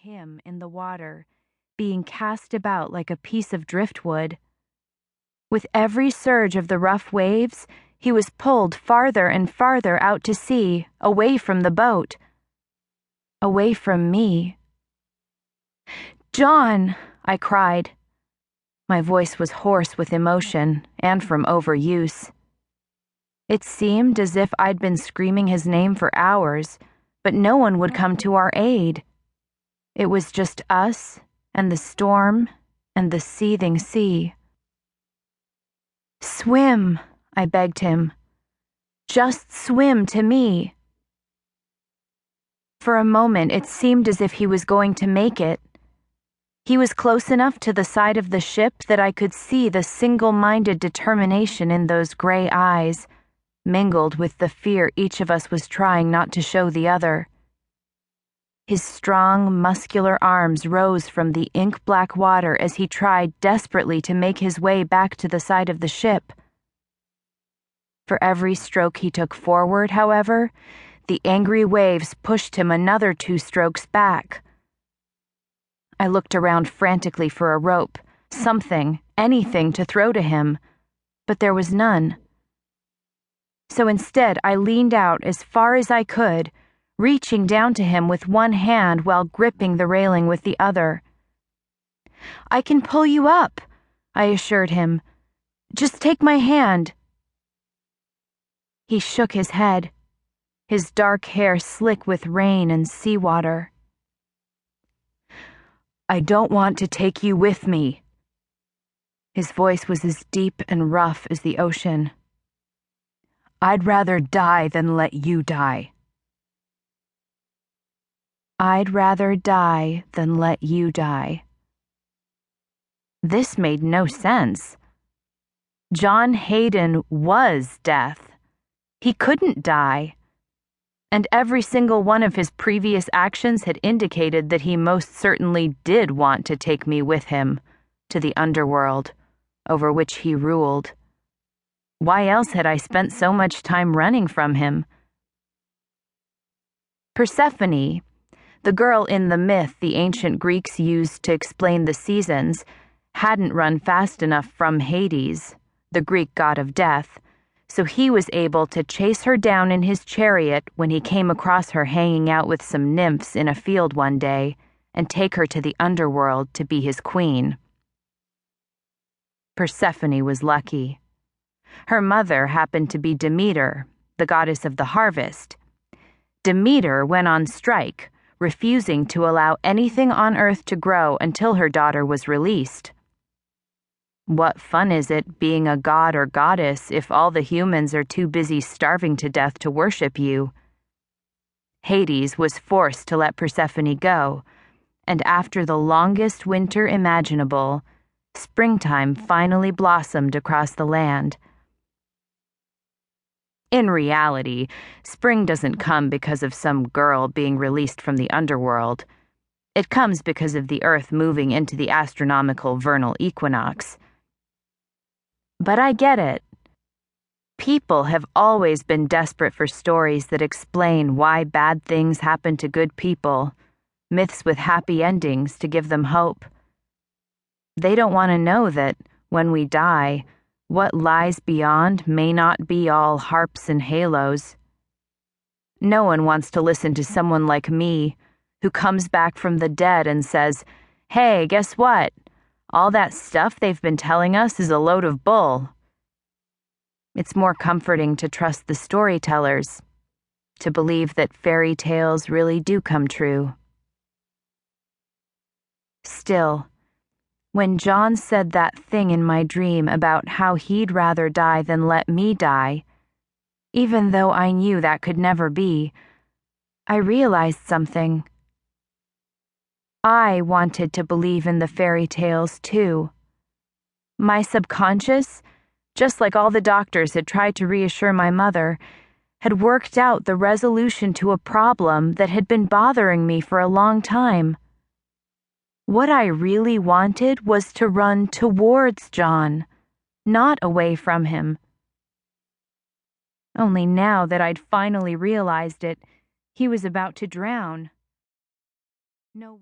him in the water, being cast about like a piece of driftwood. With every surge of the rough waves, he was pulled farther and farther out to sea, away from the boat. Away from me. "John!" I cried. My voice was hoarse with emotion and from overuse. It seemed as if I'd been screaming his name for hours, but no one would come to our aid. It was just us and the storm and the seething sea. "Swim," I begged him. "Just swim to me." For a moment, it seemed as if he was going to make it. He was close enough to the side of the ship that I could see the single-minded determination in those gray eyes, mingled with the fear each of us was trying not to show the other. His strong, muscular arms rose from the ink-black water as he tried desperately to make his way back to the side of the ship. For every stroke he took forward, however, the angry waves pushed him another 2 strokes back. I looked around frantically for a rope, something, anything to throw to him, but there was none. So instead, I leaned out as far as I could, reaching down to him with one hand while gripping the railing with the other. "I can pull you up," I assured him. "Just take my hand." He shook his head, his dark hair slick with rain and seawater. "I don't want to take you with me." His voice was as deep and rough as the ocean. "I'd rather die than let you die." I'd rather die than let you die. This made no sense. John Hayden was death. He couldn't die. And every single one of his previous actions had indicated that he most certainly did want to take me with him to the Underworld, over which he ruled. Why else had I spent so much time running from him? Persephone, the girl in the myth the ancient Greeks used to explain the seasons, hadn't run fast enough from Hades, the Greek god of death, so he was able to chase her down in his chariot when he came across her hanging out with some nymphs in a field one day and take her to the Underworld to be his queen. Persephone was lucky. Her mother happened to be Demeter, the goddess of the harvest. Demeter went on strike, refusing to allow anything on earth to grow until her daughter was released. What fun is it being a god or goddess if all the humans are too busy starving to death to worship you? Hades was forced to let Persephone go, and after the longest winter imaginable, springtime finally blossomed across the land. In reality, spring doesn't come because of some girl being released from the underworld. It comes because of the earth moving into the astronomical vernal equinox. But I get it. People have always been desperate for stories that explain why bad things happen to good people, myths with happy endings to give them hope. They don't want to know that, when we die, what lies beyond may not be all harps and halos. No one wants to listen to someone like me, who comes back from the dead and says, "Hey, guess what? All that stuff they've been telling us is a load of bull." It's more comforting to trust the storytellers, to believe that fairy tales really do come true. Still, when John said that thing in my dream about how he'd rather die than let me die, even though I knew that could never be, I realized something. I wanted to believe in the fairy tales too. My subconscious, just like all the doctors had tried to reassure my mother, had worked out the resolution to a problem that had been bothering me for a long time. What I really wanted was to run towards John, not away from him. Only now that I'd finally realized it, he was about to drown. No